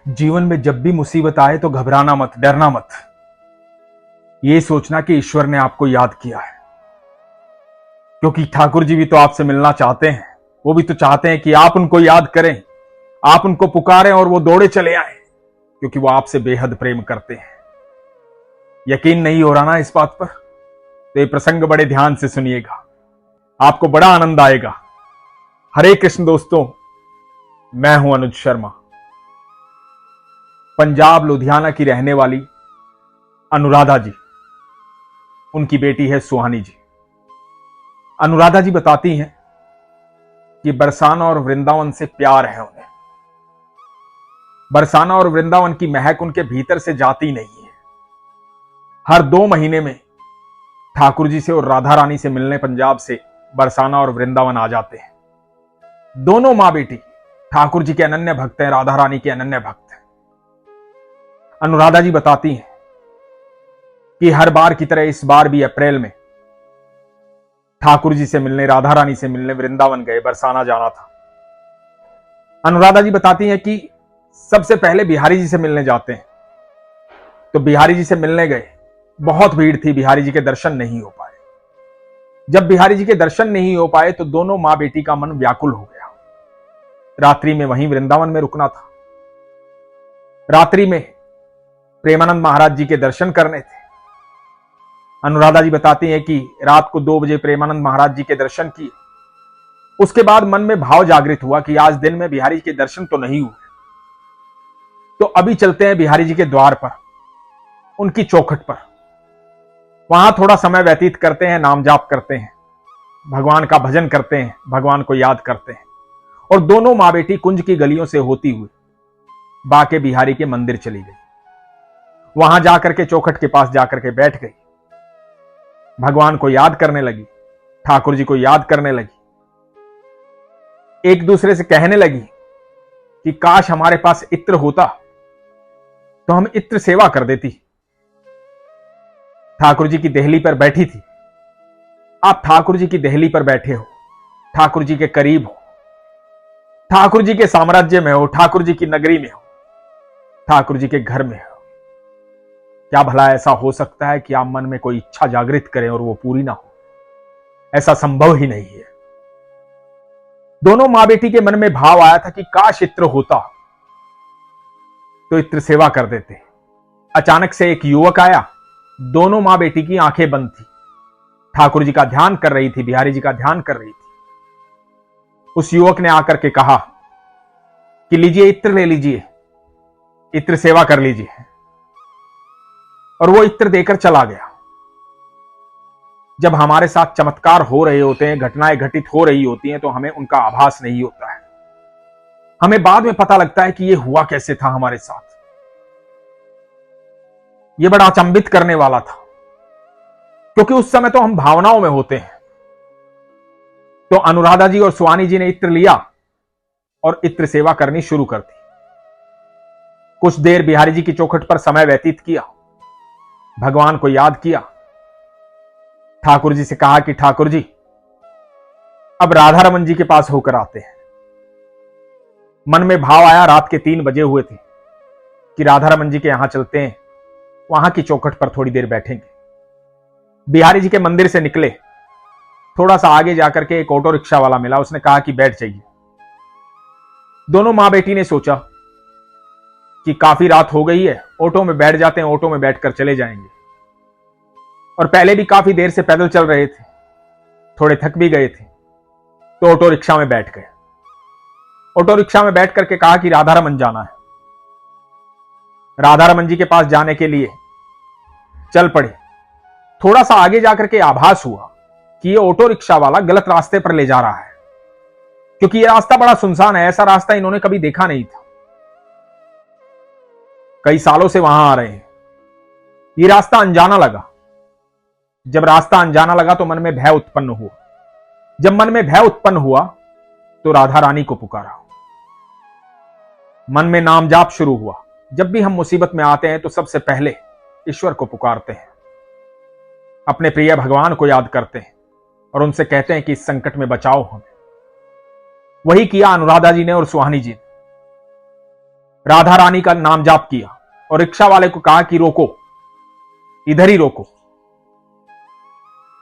जीवन में जब भी मुसीबत आए तो घबराना मत, डरना मत। ये सोचना कि ईश्वर ने आपको याद किया है, क्योंकि ठाकुर जी भी तो आपसे मिलना चाहते हैं। वो भी तो चाहते हैं कि आप उनको याद करें, आप उनको पुकारें और वो दौड़े चले आए, क्योंकि वो आपसे बेहद प्रेम करते हैं। यकीन नहीं हो रहा ना इस बात पर? तो ये प्रसंग बड़े ध्यान से सुनिएगा, आपको बड़ा आनंद आएगा। हरे कृष्ण दोस्तों, मैं हूं अनुज शर्मा। पंजाब लुधियाना की रहने वाली अनुराधा जी, उनकी बेटी है सुहानी जी। अनुराधा जी बताती हैं कि बरसाना और वृंदावन से प्यार है उन्हें। बरसाना और वृंदावन की महक उनके भीतर से जाती नहीं है। हर 2 महीने में ठाकुर जी से और राधा रानी से मिलने पंजाब से बरसाना और वृंदावन आ जाते हैं। दोनों मां बेटी ठाकुर जी के अनन्य भक्त हैं, राधा रानी के अनन्य भक्त हैं। अनुराधा जी बताती हैं कि हर बार की तरह इस बार भी अप्रैल में ठाकुर जी से मिलने, राधा रानी से मिलने वृंदावन गए, बरसाना जाना था। अनुराधा जी बताती हैं कि सबसे पहले बिहारी जी से मिलने जाते हैं, तो बिहारी जी से मिलने गए, बहुत भीड़ थी, बिहारी जी के दर्शन नहीं हो पाए। जब बिहारी जी के दर्शन नहीं हो पाए तो दोनों मां बेटी का मन व्याकुल हो गया। रात्रि में वहीं वृंदावन में रुकना था। रात्रि में प्रेमानंद महाराज जी के दर्शन करने थे। अनुराधा जी बताती हैं कि रात को 2 बजे प्रेमानंद महाराज जी के दर्शन किए। उसके बाद मन में भाव जागृत हुआ कि आज दिन में बिहारी जी के दर्शन तो नहीं हुए, तो अभी चलते हैं बिहारी जी के द्वार पर, उनकी चौखट पर। वहां थोड़ा समय व्यतीत करते हैं, नाम जाप करते हैं, भगवान का भजन करते हैं, भगवान को याद करते हैं। और दोनों मां बेटी कुंज की गलियों से होती हुई बाके बिहारी के मंदिर चली गई। वहां जाकर के चौखट के पास जाकर के बैठ गई, भगवान को याद करने लगी, ठाकुर जी को याद करने लगी। एक दूसरे से कहने लगी कि काश हमारे पास इत्र होता तो हम इत्र सेवा कर देती। ठाकुर जी की देहली पर बैठी थी। आप ठाकुर जी की देहली पर बैठे हो, ठाकुर जी के करीब हो, ठाकुर जी के साम्राज्य में हो, ठाकुर जी की नगरी में हो, ठाकुर जी के घर में हो। क्या भला ऐसा हो सकता है कि आप मन में कोई इच्छा जागृत करें और वो पूरी ना हो? ऐसा संभव ही नहीं है। दोनों मां बेटी के मन में भाव आया था कि काश इत्र होता तो इत्र सेवा कर देते। अचानक से एक युवक आया। दोनों मां बेटी की आंखें बंद थी, ठाकुर जी का ध्यान कर रही थी, बिहारी जी का ध्यान कर रही थी। उस युवक ने आकर के कहा कि लीजिए इत्र ले लीजिए, इत्र सेवा कर लीजिए। और वो इत्र देकर चला गया। जब हमारे साथ चमत्कार हो रहे होते हैं, घटनाएं घटित हो रही होती हैं, तो हमें उनका आभास नहीं होता है। हमें बाद में पता लगता है कि ये हुआ कैसे था हमारे साथ। ये बड़ा अचंभित करने वाला था, क्योंकि उस समय तो हम भावनाओं में होते हैं। तो अनुराधा जी और सुहानी जी ने इत्र लिया और इत्र सेवा करनी शुरू कर दी। कुछ देर बिहारी जी की चौखट पर समय व्यतीत किया, भगवान को याद किया, ठाकुर जी से कहा कि ठाकुर जी अब राधा रमन जी के पास होकर आते हैं। मन में भाव आया, रात के 3 बजे हुए थे, कि राधा रमन जी के यहां चलते हैं, वहां की चौखट पर थोड़ी देर बैठेंगे। बिहारी जी के मंदिर से निकले, थोड़ा सा आगे जाकर के एक ऑटो रिक्शा वाला मिला। उसने कहा कि बैठ जाइए। दोनों मां बेटी ने सोचा कि काफी रात हो गई है, ऑटो में बैठ जाते हैं, ऑटो में बैठकर चले जाएंगे। और पहले भी काफी देर से पैदल चल रहे थे, थोड़े थक भी गए थे, तो ऑटो रिक्शा में बैठ गए। ऑटो रिक्शा में बैठ करके कहा कि राधा रमन जाना है। राधा रमन जी के पास जाने के लिए चल पड़े। थोड़ा सा आगे जाकर के आभास हुआ कि ये ऑटो रिक्शा वाला गलत रास्ते पर ले जा रहा है, क्योंकि ये रास्ता बड़ा सुनसान है। ऐसा रास्ता इन्होंने कभी देखा नहीं था, कई सालों से वहां आ रहे हैं। ये रास्ता अनजाना लगा। जब रास्ता अनजाना लगा तो मन में भय उत्पन्न हुआ। जब मन में भय उत्पन्न हुआ तो राधा रानी को पुकारा। मन में नाम जाप शुरू हुआ। जब भी हम मुसीबत में आते हैं तो सबसे पहले ईश्वर को पुकारते हैं, अपने प्रिय भगवान को याद करते हैं और उनसे कहते हैं कि इस संकट में बचाओ हमें। वही किया अनुराधा जी ने और सुहानी जी ने। राधा रानी का नाम जाप किया और रिक्शा वाले को कहा कि रोको, इधर ही रोको।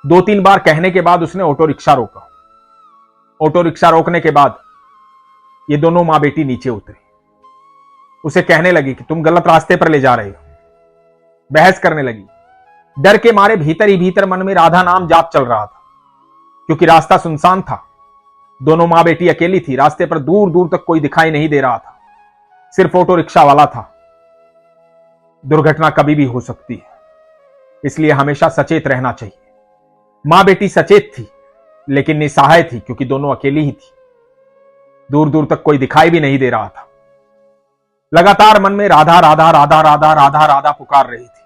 2-3 बार कहने के बाद उसने ऑटो रिक्शा रोका। ऑटो रिक्शा रोकने के बाद ये दोनों मां बेटी नीचे उतरी। उसे कहने लगी कि तुम गलत रास्ते पर ले जा रहे हो, बहस करने लगी। डर के मारे भीतर ही भीतर मन में राधा नाम जाप चल रहा था, क्योंकि रास्ता सुनसान था। दोनों मां बेटी अकेली थी। रास्ते पर दूर दूर तक कोई दिखाई नहीं दे रहा था, सिर्फ ऑटो रिक्शा वाला था। दुर्घटना कभी भी हो सकती है, इसलिए हमेशा सचेत रहना चाहिए। मां बेटी सचेत थी लेकिन निसहाय थी, क्योंकि दोनों अकेली ही थी। दूर दूर तक कोई दिखाई भी नहीं दे रहा था। लगातार मन में राधा राधा राधा राधा राधा राधा पुकार रही थी।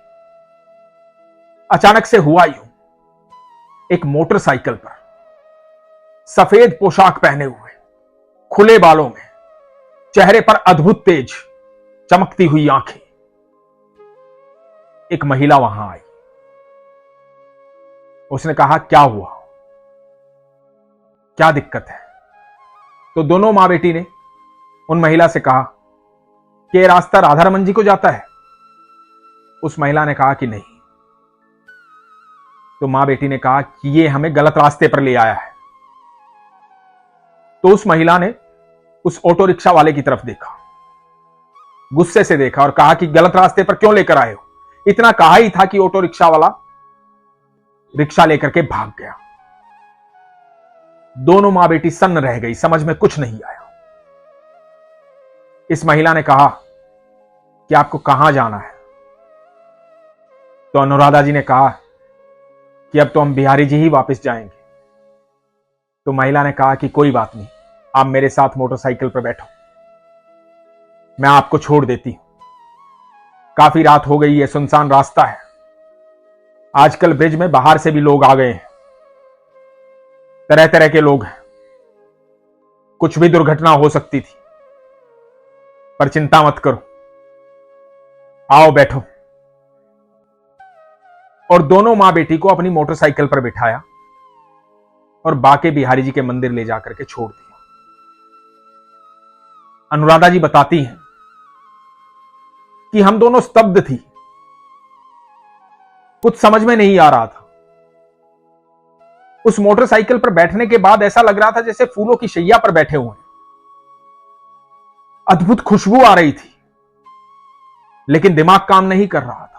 अचानक से हुआ यूं, एक मोटरसाइकिल पर सफेद पोशाक पहने हुए, खुले बालों में, चेहरे पर अद्भुत तेज चमकती हुई आंखें, एक महिला वहां आई। उसने कहा, क्या हुआ, क्या दिक्कत है? तो दोनों मां बेटी ने उन महिला से कहा कि यह रास्ता राधा रमन जी को जाता है। उस महिला ने कहा कि नहीं। तो मां बेटी ने कहा कि ये हमें गलत रास्ते पर ले आया है। तो उस महिला ने उस ऑटो रिक्शा वाले की तरफ देखा, गुस्से से देखा और कहा कि गलत रास्ते पर क्यों लेकर आए हो? इतना कहा ही था कि ऑटो रिक्शा वाला रिक्शा लेकर के भाग गया। दोनों मां बेटी सन्न रह गई, समझ में कुछ नहीं आया। इस महिला ने कहा कि आपको कहां जाना है? तो अनुराधा जी ने कहा कि अब तो हम बिहारी जी ही वापस जाएंगे। तो महिला ने कहा कि कोई बात नहीं, आप मेरे साथ मोटरसाइकिल पर बैठो, मैं आपको छोड़ देती हूं। काफी रात हो गई है, सुनसान रास्ता है। आजकल ब्रिज में बाहर से भी लोग आ गए हैं, तरह तरह के लोग हैं, कुछ भी दुर्घटना हो सकती थी, पर चिंता मत करो, आओ बैठो। और दोनों मां बेटी को अपनी मोटरसाइकिल पर बिठाया और बाके बिहारी जी के मंदिर ले जाकर के छोड़ दिया। अनुराधा जी बताती हैं कि हम दोनों स्तब्ध थी, कुछ समझ में नहीं आ रहा था। उस मोटरसाइकिल पर बैठने के बाद ऐसा लग रहा था जैसे फूलों की शैया पर बैठे हुए हैं। अद्भुत खुशबू आ रही थी, लेकिन दिमाग काम नहीं कर रहा था।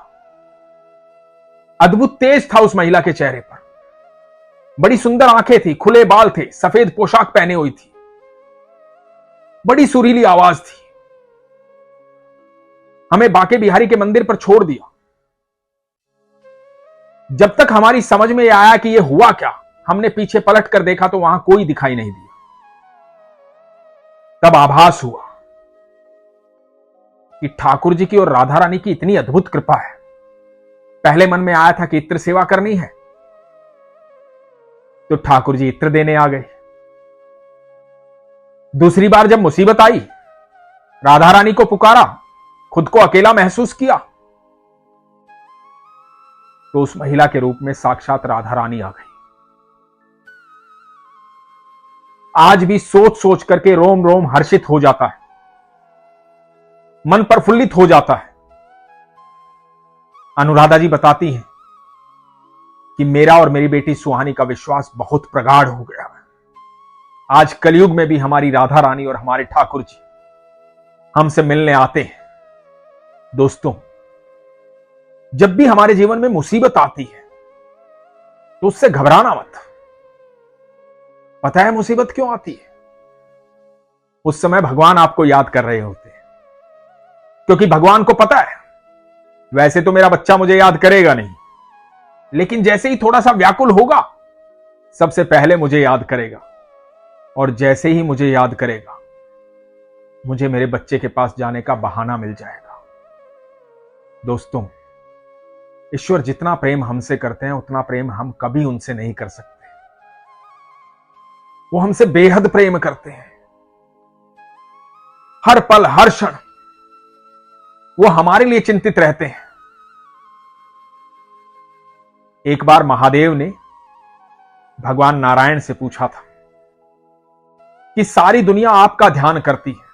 अद्भुत तेज था उस महिला के चेहरे पर, बड़ी सुंदर आंखें थी, खुले बाल थे, सफेद पोशाक पहने हुई थी, बड़ी सुरीली आवाज थी। हमें बाके बिहारी के मंदिर पर छोड़ दिया। जब तक हमारी समझ में आया कि यह हुआ क्या, हमने पीछे पलट कर देखा तो वहां कोई दिखाई नहीं दिया। तब आभास हुआ कि ठाकुर जी की और राधा रानी की इतनी अद्भुत कृपा है। पहले मन में आया था कि इत्र सेवा करनी है, तो ठाकुर जी इत्र देने आ गए। दूसरी बार जब मुसीबत आई, राधा रानी को पुकारा, खुद को अकेला महसूस किया, तो उस महिला के रूप में साक्षात राधा रानी आ गई। आज भी सोच सोच करके रोम रोम हर्षित हो जाता है, मन प्रफुल्लित हो जाता है। अनुराधा जी बताती हैं कि मेरा और मेरी बेटी सुहानी का विश्वास बहुत प्रगाढ़ हो गया है। आज कलयुग में भी हमारी राधा रानी और हमारे ठाकुर जी हमसे मिलने आते हैं। दोस्तों, जब भी हमारे जीवन में मुसीबत आती है तो उससे घबराना मत। पता है मुसीबत क्यों आती है? उस समय भगवान आपको याद कर रहे होते हैं, क्योंकि भगवान को पता है वैसे तो मेरा बच्चा मुझे याद करेगा नहीं, लेकिन जैसे ही थोड़ा सा व्याकुल होगा, सबसे पहले मुझे याद करेगा। और जैसे ही मुझे याद करेगा, मुझे मेरे बच्चे के पास जाने का बहाना मिल जाएगा। दोस्तों, ईश्वर जितना प्रेम हमसे करते हैं, उतना प्रेम हम कभी उनसे नहीं कर सकते। वो हमसे बेहद प्रेम करते हैं। हर पल, हर क्षण वो हमारे लिए चिंतित रहते हैं। एक बार महादेव ने भगवान नारायण से पूछा था कि सारी दुनिया आपका ध्यान करती है,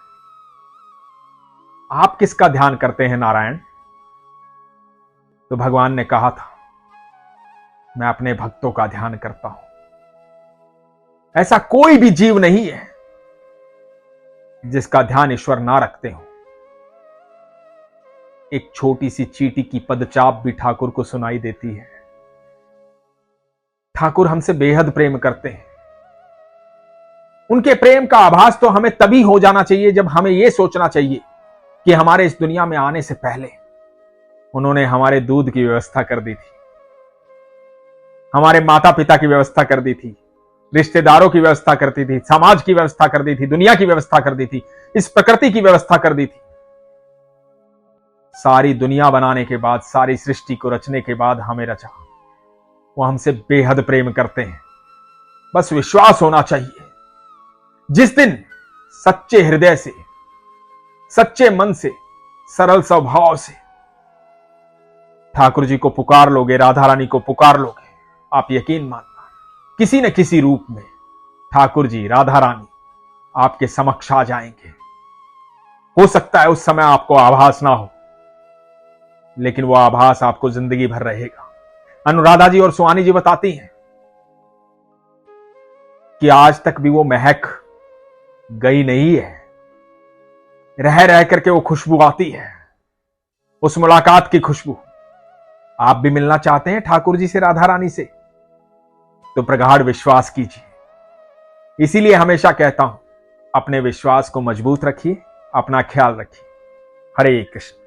आप किसका ध्यान करते हैं नारायण? तो भगवान ने कहा था, मैं अपने भक्तों का ध्यान करता हूं। ऐसा कोई भी जीव नहीं है जिसका ध्यान ईश्वर ना रखते हो। एक छोटी सी चींटी की पदचाप भी ठाकुर को सुनाई देती है। ठाकुर हमसे बेहद प्रेम करते हैं। उनके प्रेम का आभास तो हमें तभी हो जाना चाहिए जब हमें यह सोचना चाहिए कि हमारे इस दुनिया में आने से पहले उन्होंने हमारे दूध की व्यवस्था कर दी थी, हमारे माता पिता की व्यवस्था कर दी थी, रिश्तेदारों की व्यवस्था करती थी, समाज की व्यवस्था कर दी थी, दुनिया की व्यवस्था कर दी थी, इस प्रकृति की व्यवस्था कर दी थी। सारी दुनिया बनाने के बाद, सारी सृष्टि को रचने के बाद हमें रचा। वो हमसे बेहद प्रेम करते हैं। बस विश्वास होना चाहिए। जिस दिन सच्चे हृदय से, सच्चे मन से, सरल स्वभाव से ठाकुर जी को पुकार लोगे, राधा रानी को पुकार लोगे, आप यकीन मानना किसी न किसी रूप में ठाकुर जी, राधा रानी आपके समक्ष आ जाएंगे। हो सकता है उस समय आपको आभास ना हो, लेकिन वो आभास आपको जिंदगी भर रहेगा। अनुराधा जी और सुहानी जी बताती हैं कि आज तक भी वो महक गई नहीं है। रह रह करके वो खुशबू आती है, उस मुलाकात की खुशबू। आप भी मिलना चाहते हैं ठाकुर जी से, राधा रानी से, तो प्रगाढ़ विश्वास कीजिए। इसीलिए हमेशा कहता हूं, अपने विश्वास को मजबूत रखिए, अपना ख्याल रखिए। हरे कृष्ण।